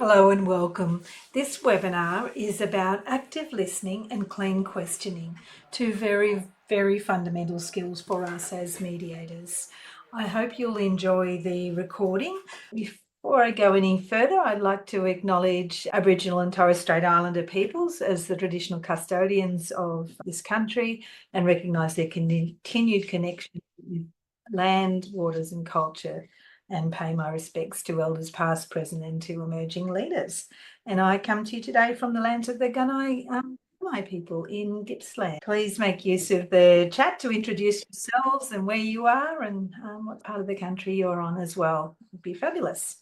Hello and welcome. This webinar is about active listening and clean questioning, two very fundamental skills for us as mediators. I hope you'll enjoy the recording. Before I go any further, I'd like to acknowledge Aboriginal and Torres Strait Islander peoples as the traditional custodians of this country and recognise their continued connection with land, waters and culture, and pay my respects to elders past, present and to emerging leaders. And I come to you today from the lands of the Gunai people in Gippsland. Please make use of the chat to introduce yourselves and where you are and what part of the country you're on as well. It'd be fabulous.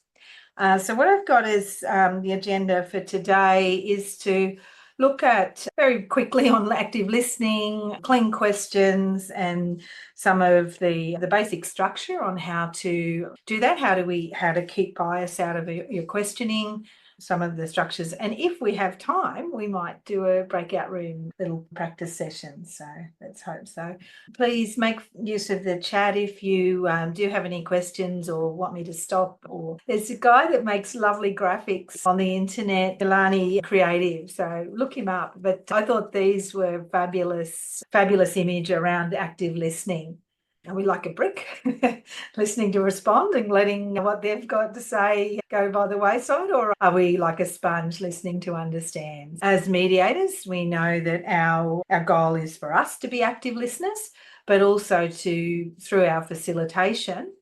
So what I've got is the agenda for today is to look at very quickly on active listening, clean questions, and some of the basic structure on how to do that. How to keep bias out of your questioning, some of the structures. And if we have time, we might do a breakout room little practice session. So let's hope so. Please make use of the chat if you do have any questions or want me to stop. Or there's a guy that makes lovely graphics on the internet, Delani Creative. So look him up. But I thought these were fabulous image around active listening. Are we like a brick, listening to respond and letting what they've got to say go by the wayside? Or are we like a sponge listening to understand? As mediators, we know that our goal is for us to be active listeners, but also to, through our facilitation,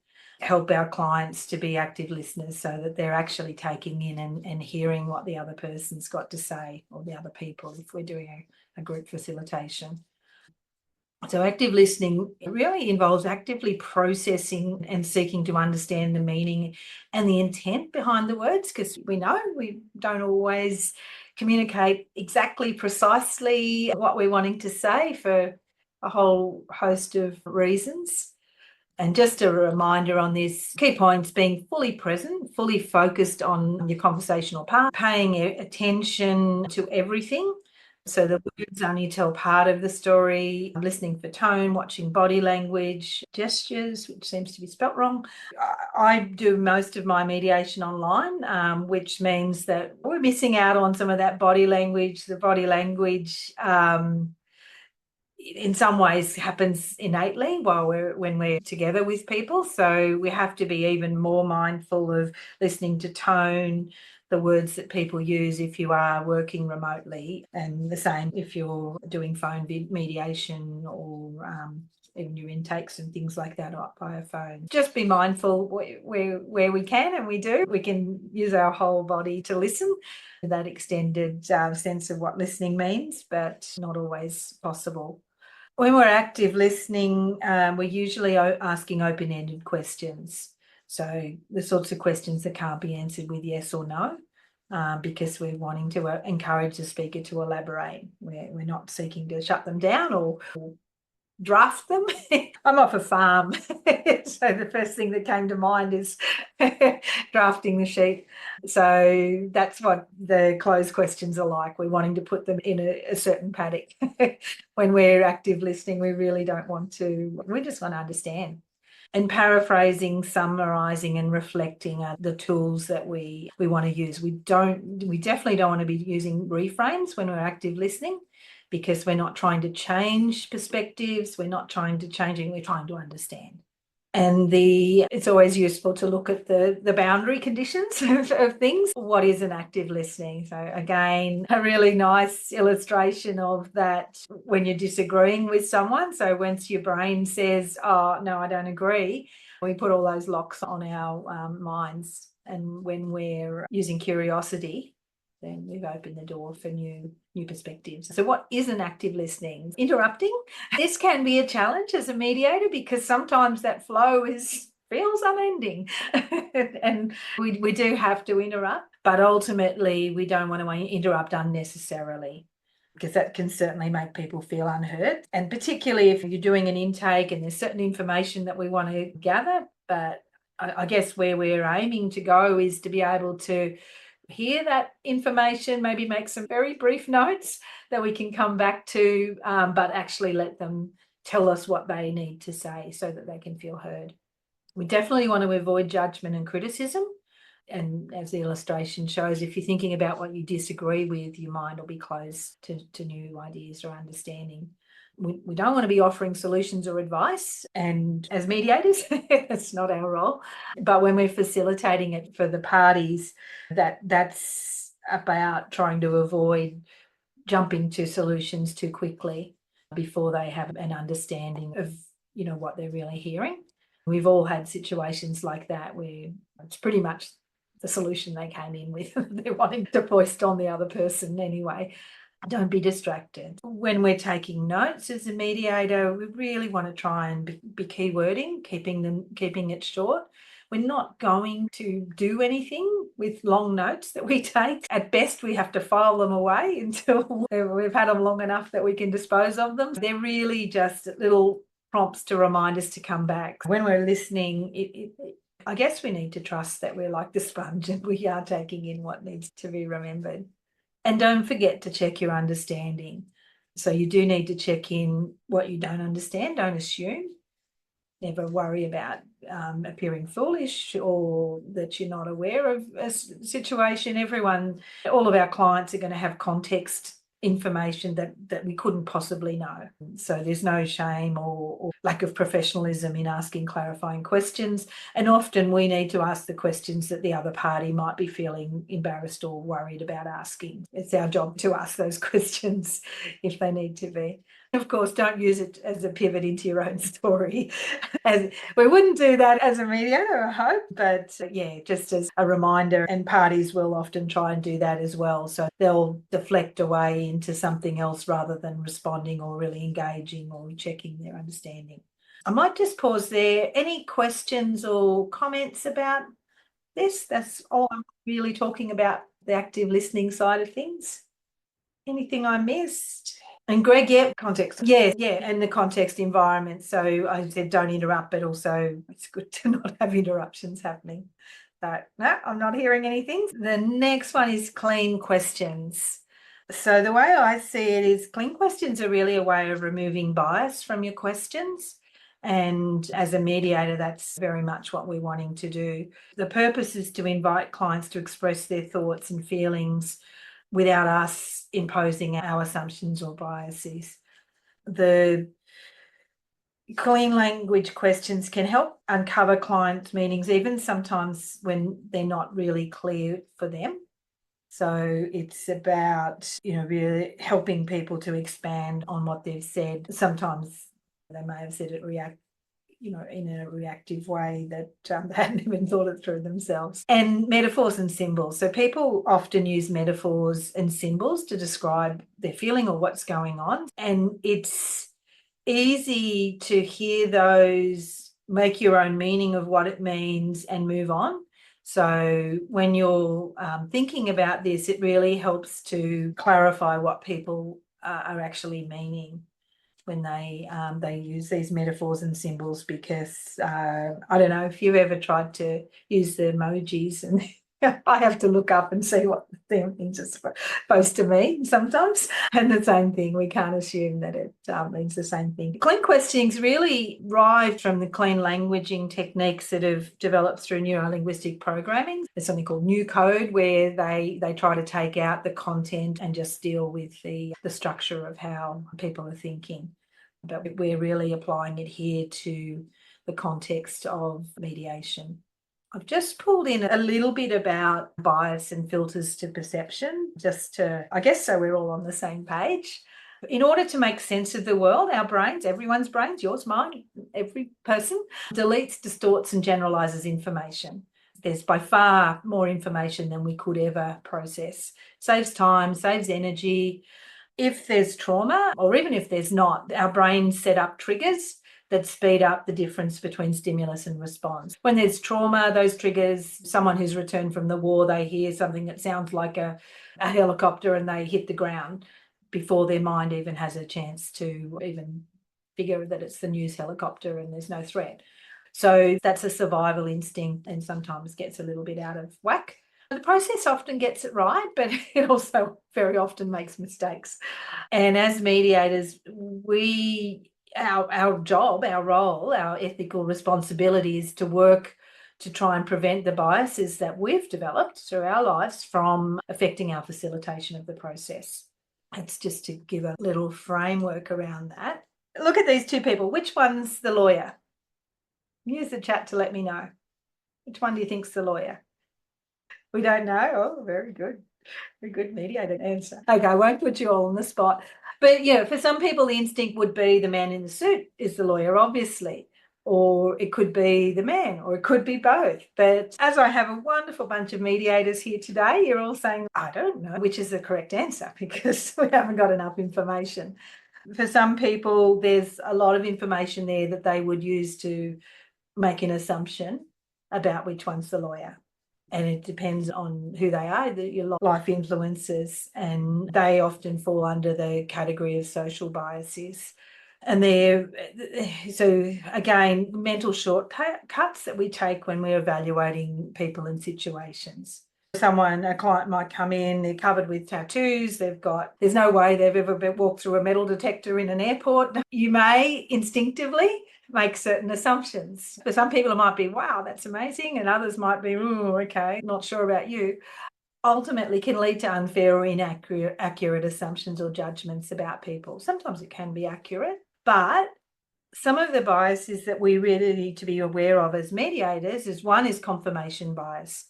help our clients to be active listeners so that they're actually taking in and hearing what the other person's got to say, or the other people, if we're doing a group facilitation. So active listening really involves actively processing and seeking to understand the meaning and the intent behind the words, because we know we don't always communicate exactly precisely what we're wanting to say for a whole host of reasons. And just a reminder on this, key points: being fully present, fully focused on your conversational part, paying attention to everything. So the words only tell part of the story, listening for tone, watching body language, gestures, which seems to be spelt wrong. I do most of my mediation online, which means that we're missing out on some of that body language. The body language in some ways happens innately when we're together with people. So we have to be even more mindful of listening to tone, the words that people use if you are working remotely, and the same if you're doing phone mediation or even your intakes and things like that up by a phone. Just be mindful where we can, and we do. We can use our whole body to listen, that extended sense of what listening means, but not always possible. When we're active listening, we're usually asking open-ended questions. So the sorts of questions that can't be answered with yes or no, because we're wanting to encourage the speaker to elaborate. We're not seeking to shut them down or draft them. I'm off a farm, so the first thing that came to mind is drafting the sheet. So that's what the closed questions are like. We're wanting to put them in a certain paddock. When we're active listening, we really don't want to. We just want to understand. And paraphrasing, summarising and reflecting are the tools that we want to use. We definitely don't want to be using reframes when we're active listening, because we're not trying to change perspectives, we're not trying to change, we're trying to understand. And it's always useful to look at the boundary conditions of things. What is an active listening? So again, a really nice illustration of that when you're disagreeing with someone. So once your brain says, oh, no, I don't agree, we put all those locks on our minds. And when we're using curiosity, then we've opened the door for new perspectives. So what isn't active listening? Interrupting. This can be a challenge as a mediator, because sometimes that flow feels unending and we do have to interrupt, but ultimately we don't want to interrupt unnecessarily, because that can certainly make people feel unheard. And particularly if you're doing an intake and there's certain information that we want to gather, but I guess where we're aiming to go is to be able to hear that information, maybe make some very brief notes that we can come back to, but actually let them tell us what they need to say so that they can feel heard. We definitely want to avoid judgment and criticism. And as the illustration shows, if you're thinking about what you disagree with, your mind will be closed to new ideas or understanding. We don't want to be offering solutions or advice, and as mediators, that's not our role. But when we're facilitating it for the parties, that's about trying to avoid jumping to solutions too quickly before they have an understanding of what they're really hearing. We've all had situations like that where it's pretty much the solution they came in with. They're wanting to foist on the other person anyway. Don't be distracted. When we're taking notes as a mediator, we really want to try and be keywording, keeping it short. We're not going to do anything with long notes that we take. At best, we have to file them away until we've had them long enough that we can dispose of them. They're really just little prompts to remind us to come back. When we're listening, I guess we need to trust that we're like the sponge and we are taking in what needs to be remembered. And don't forget to check your understanding. So you do need to check in what you don't understand. Don't assume. Never worry about appearing foolish or that you're not aware of a situation. All of our clients are going to have context information that we couldn't possibly know. So there's no shame or lack of professionalism in asking clarifying questions. And often we need to ask the questions that the other party might be feeling embarrassed or worried about asking. It's our job to ask those questions if they need to be. Of course, don't use it as a pivot into your own story. As we wouldn't do that as a mediator, I hope, but yeah, just as a reminder, and parties will often try and do that as well. So they'll deflect away into something else rather than responding or really engaging or checking their understanding. I might just pause there. Any questions or comments about this? That's all I'm really talking about, the active listening side of things. Anything I missed? And Greg, yeah, context. Yeah, and the context environment. So I said don't interrupt, but also it's good to not have interruptions happening. So no, I'm not hearing anything. The next one is clean questions. So the way I see it is clean questions are really a way of removing bias from your questions. And as a mediator, that's very much what we're wanting to do. The purpose is to invite clients to express their thoughts and feelings without us imposing our assumptions or biases. The clean language questions can help uncover clients' meanings, even sometimes when they're not really clear for them. So it's about, really helping people to expand on what they've said. Sometimes they may have said it in a reactive way that they hadn't even thought it through themselves. And metaphors and symbols. So people often use metaphors and symbols to describe their feeling or what's going on. And it's easy to hear those, make your own meaning of what it means and move on. So when you're thinking about this, it really helps to clarify what people are actually meaning when they use these metaphors and symbols, because I don't know if you've ever tried to use the emojis, and I have to look up and see what the things are supposed to mean sometimes. And the same thing, we can't assume that it means the same thing. Clean questioning's really derived from the clean languaging techniques that have developed through neurolinguistic programming. There's something called new code, where they try to take out the content and just deal with the structure of how people are thinking. But we're really applying it here to the context of mediation. I've just pulled in a little bit about bias and filters to perception, just to, I guess, so we're all on the same page. In order to make sense of the world, our brains, everyone's brains, yours, mine, every person, deletes, distorts, and generalizes information. There's by far more information than we could ever process. Saves time, saves energy. If there's trauma, or even if there's not, our brains set up triggers that speed up the difference between stimulus and response. When there's trauma, those triggers, someone who's returned from the war, they hear something that sounds like a helicopter and they hit the ground before their mind even has a chance to even figure that it's the news helicopter and there's no threat. So that's a survival instinct, and sometimes gets a little bit out of whack. The process often gets it right, but it also very often makes mistakes. And as mediators, our job, our role, our ethical responsibility is to work to try and prevent the biases that we've developed through our lives from affecting our facilitation of the process. It's just to give a little framework around that. Look at these two people. Which one's the lawyer? Use the chat to let me know. Which one do you think's the lawyer? We don't know. Oh, very good. A good mediated answer. Okay, I won't put you all on the spot. But yeah, for some people, the instinct would be the man in the suit is the lawyer, obviously. Or it could be the man, or it could be both. But as I have a wonderful bunch of mediators here today, you're all saying, I don't know which is the correct answer because we haven't got enough information. For some people, there's a lot of information there that they would use to make an assumption about which one's the lawyer. And it depends on who they are, your life influences, and they often fall under the category of social biases. And so again, mental shortcuts that we take when we're evaluating people and situations. A client might come in, they're covered with tattoos, there's no way they've ever walked through a metal detector in an airport. You may instinctively make certain assumptions. For some people, it might be, wow, that's amazing. And others might be, oh, okay, not sure about you. Ultimately can lead to unfair or inaccurate assumptions or judgments about people. Sometimes it can be accurate, but some of the biases that we really need to be aware of as mediators is one is confirmation bias.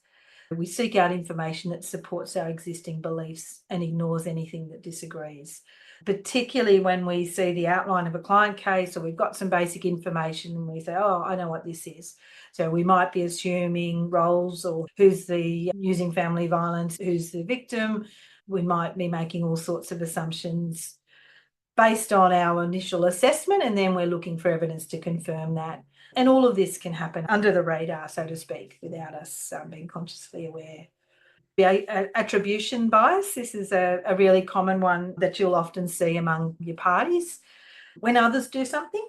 We seek out information that supports our existing beliefs and ignores anything that disagrees, particularly when we see the outline of a client case or we've got some basic information and we say, oh, I know what this is. So we might be assuming roles or who's the using family violence, who's the victim. We might be making all sorts of assumptions based on our initial assessment, and then we're looking for evidence to confirm that. And all of this can happen under the radar, so to speak, without us being consciously aware. Attribution bias, this is a really common one that you'll often see among your parties. When others do something,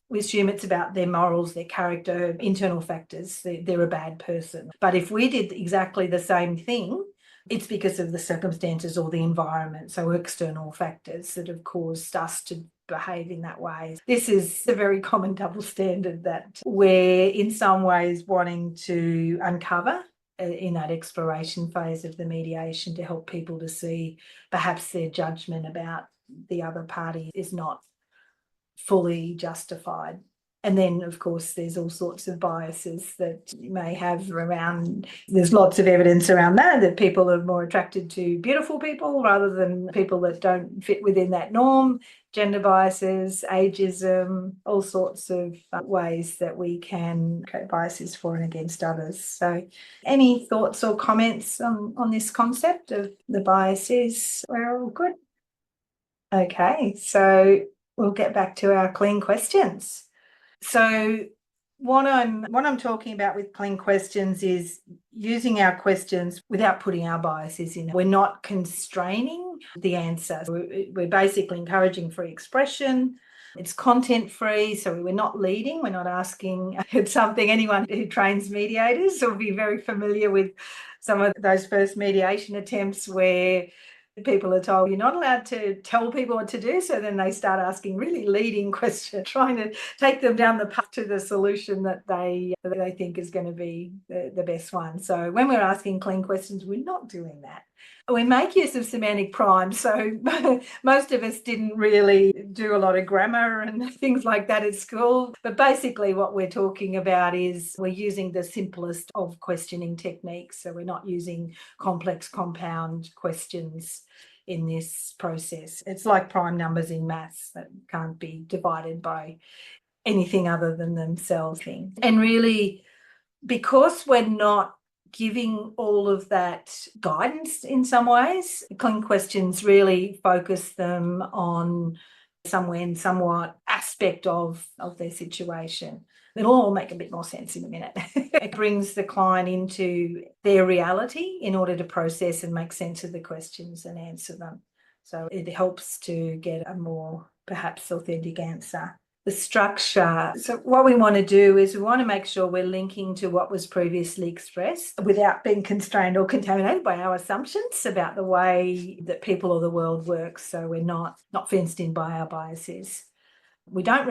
we assume it's about their morals, their character, internal factors, they're a bad person. But if we did exactly the same thing, it's because of the circumstances or the environment, so external factors that have caused us to behave in that way. This is a very common double standard that we're in some ways wanting to uncover in that exploration phase of the mediation to help people to see perhaps their judgment about the other party is not fully justified. And then, of course, there's all sorts of biases that you may have around. There's lots of evidence around that people are more attracted to beautiful people rather than people that don't fit within that norm. Gender biases, ageism, all sorts of ways that we can create biases for and against others. So any thoughts or comments on this concept of the biases? We're all good. Okay, so we'll get back to our clean questions. So what I'm talking about with clean questions is using our questions without putting our biases in. We're not constraining the answer. We're basically encouraging free expression. It's content free, so we're not leading. We're not asking something. Anyone who trains mediators will be very familiar with some of those first mediation attempts where people are told you're not allowed to tell people what to do, so then they start asking really leading questions, trying to take them down the path to the solution that they think is going to be the best one. So when we're asking clean questions, we're not doing that. We make use of semantic primes, so most of us didn't really do a lot of grammar and things like that at school. But basically what we're talking about is we're using the simplest of questioning techniques. So we're not using complex compound questions in this process. It's like prime numbers in maths that can't be divided by anything other than themselves. And really, because we're not giving all of that guidance in some ways, clean questions really focus them on somewhat aspect of their situation. It'll all make a bit more sense in a minute. It brings the client into their reality in order to process and make sense of the questions and answer them. So it helps to get a more perhaps authentic answer. The structure. So what we want to do is we want to make sure we're linking to what was previously expressed without being constrained or contaminated by our assumptions about the way that people or the world works. So we're not fenced in by our biases. We don't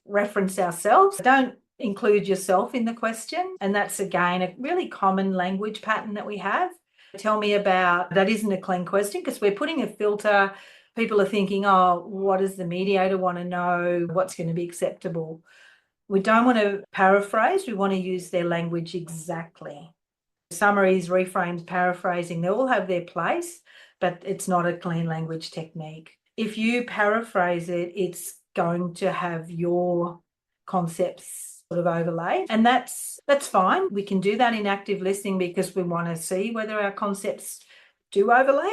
reference ourselves. Don't include yourself in the question. And that's, again, a really common language pattern that we have. Tell me about, that isn't a clean question because we're putting a filter. People are thinking, oh, what does the mediator want to know? What's going to be acceptable? We don't want to paraphrase. We want to use their language exactly. Summaries, reframes, paraphrasing, they all have their place, but it's not a clean language technique. If you paraphrase it, it's going to have your concepts sort of overlaid, and that's fine. We can do that in active listening because we want to see whether our concepts do overlay.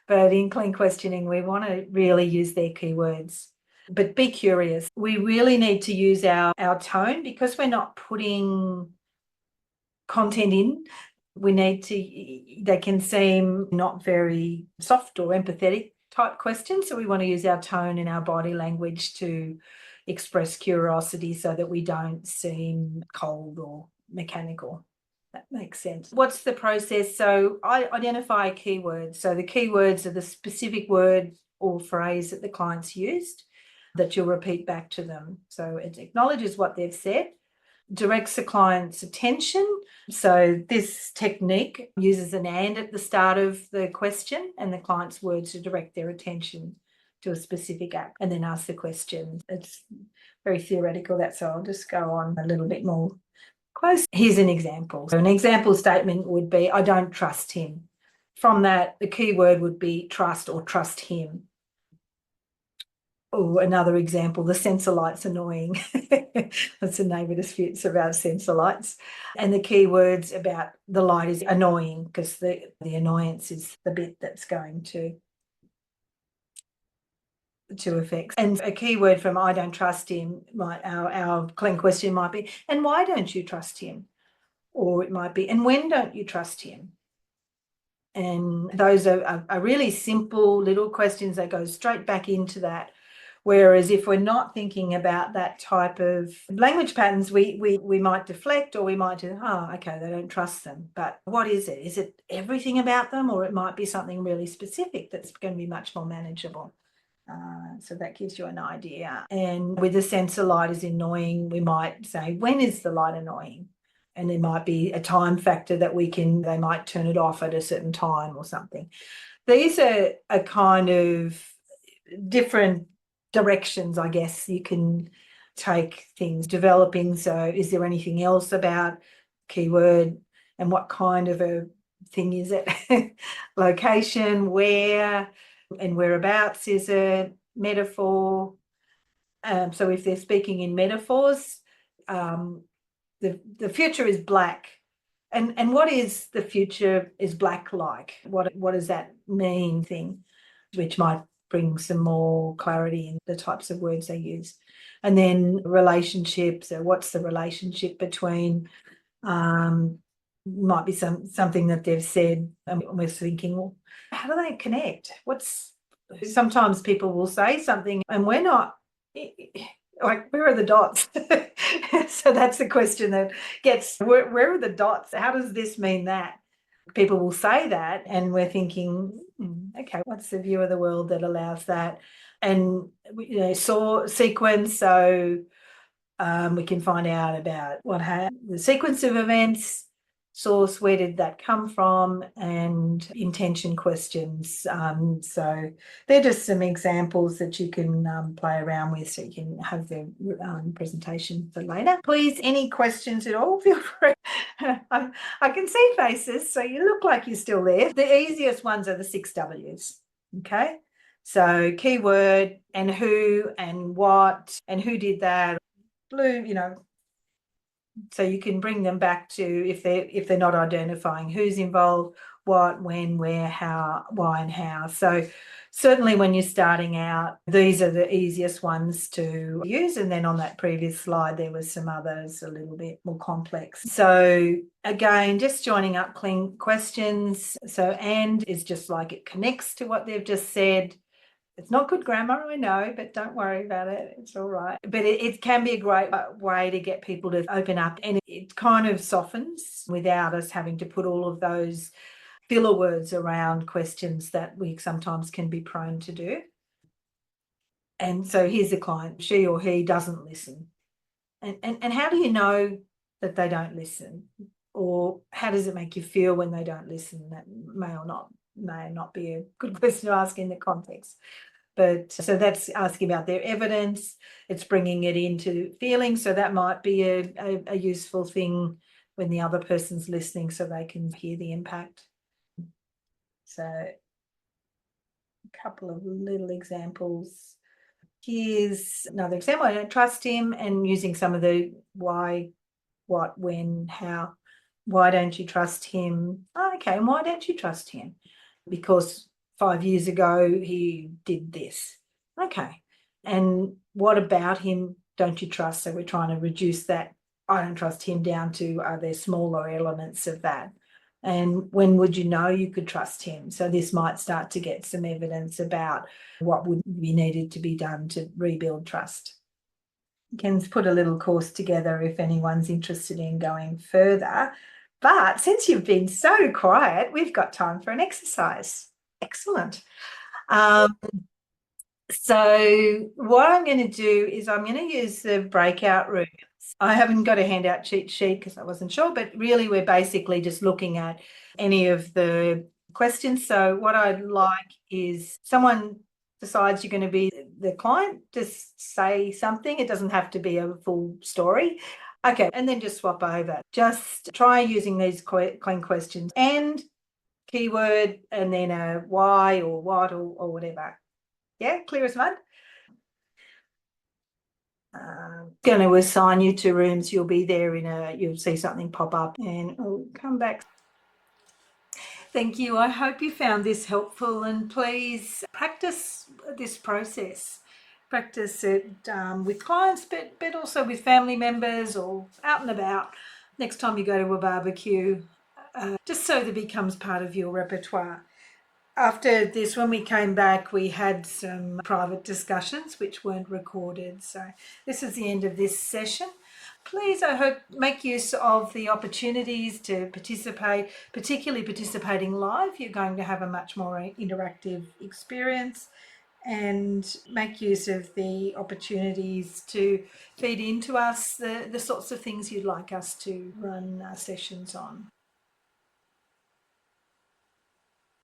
But in clean questioning, we want to really use their keywords. But be curious. We really need to use our tone because we're not putting content in. We need to, they can seem not very soft or empathetic type questions. So we want to use our tone and our body language to express curiosity so that we don't seem cold or mechanical. That makes sense. What's the process? So I identify a keyword. So the keywords are the specific word or phrase that the client's used that you'll repeat back to them. So it acknowledges what they've said, directs the client's attention. So this technique uses an and at the start of the question and the client's words to direct their attention to a specific act and then ask the question. It's very theoretical, that, so I'll just go on a little bit more close. Here's an example. So an example statement would be, I don't trust him. From that, the key word would be trust or trust him. Oh, another example, the sensor light's annoying. That's a neighbour disputes about sensor lights. And the key words about the light is annoying because the annoyance is the bit that's going to affect. And a key word from I don't trust him, our clean question might be, and why don't you trust him? Or it might be, and when don't you trust him? And those are really simple little questions that go straight back into that. Whereas if we're not thinking about that type of language patterns, we might deflect, or we might do, oh, okay, they don't trust them. But what is it? Is it everything about them? Or it might be something really specific that's going to be much more manageable. So that gives you an idea. And with the sensor light is annoying, we might say, when is the light annoying? And there might be a time factor that they might turn it off at a certain time or something. These are a kind of different directions, I guess, you can take things developing. So is there anything else about keyword and what kind of a thing is it? Location, where, and whereabouts is it? Metaphor. So if they're speaking in metaphors, the future is black. And what is the future is black like? What does that mean thing? Which might bring some more clarity in the types of words they use. And then relationships. So what's the relationship between, might be something that they've said, and we're thinking, well, how do they connect? Sometimes people will say something and we're not, like, where are the dots? So that's the question that gets, where are the dots? How does this mean that? People will say that and we're thinking, okay, what's the view of the world that allows that? And sequence, so we can find out about the sequence of events, source, where did that come from, and intention questions. So they're just some examples that you can play around with so you can have the presentation for later. Please, any questions at all, feel free. I can see faces, so you look like you're still there. The easiest ones are the 6 W's, okay? So keyword and who and what and who did that. Blue, so you can bring them back to if they're not identifying who's involved, what, when, where, how, why, and how. So certainly when you're starting out, these are the easiest ones to use. And then on that previous slide, there was some others a little bit more complex. So again, just joining up clean questions. So and is just like it connects to what they've just said. It's not good grammar, I know, but don't worry about it. It's all right. But it can be a great way to get people to open up, and it kind of softens without us having to put all of those filler words around questions that we sometimes can be prone to do. And so here's the client, she or he doesn't listen. And how do you know that they don't listen? Or how does it make you feel when they don't listen? That may not be a good question to ask in the context. But so that's asking about their evidence. It's bringing it into feeling. So that might be a useful thing when the other person's listening so they can hear the impact. So a couple of little examples. Here's another example. I don't trust him, and using some of the why, what, when, how. Why don't you trust him? Oh, okay, and why don't you trust him? Because 5 years ago he did this. Okay, and what about him don't you trust? So we're trying to reduce that I don't trust him down to are there smaller elements of that? And when would you know you could trust him? So this might start to get some evidence about what would be needed to be done to rebuild trust. Ken's put a little course together if anyone's interested in going further. But since you've been so quiet, we've got time for an exercise. Excellent. So what I'm going to do is I'm going to use the breakout room. I haven't got a handout cheat sheet because I wasn't sure, but really we're basically just looking at any of the questions. So what I'd like is someone decides you're going to be the client, just say something. It doesn't have to be a full story. Okay, and then just swap over. Just try using these clean questions and keyword and then a why or what or whatever. Yeah, clear as mud. Going to assign you to rooms. You'll be there you'll see something pop up and I'll come back. Thank you. I hope you found this helpful, and please practice this process. Practice it with clients, but also with family members or out and about next time you go to a barbecue, just so that it becomes part of your repertoire. After this, when we came back, we had some private discussions which weren't recorded. So this is the end of this session. Please, I hope, make use of the opportunities to participate, particularly participating live. You're going to have a much more interactive experience, and make use of the opportunities to feed into us the sorts of things you'd like us to run sessions on.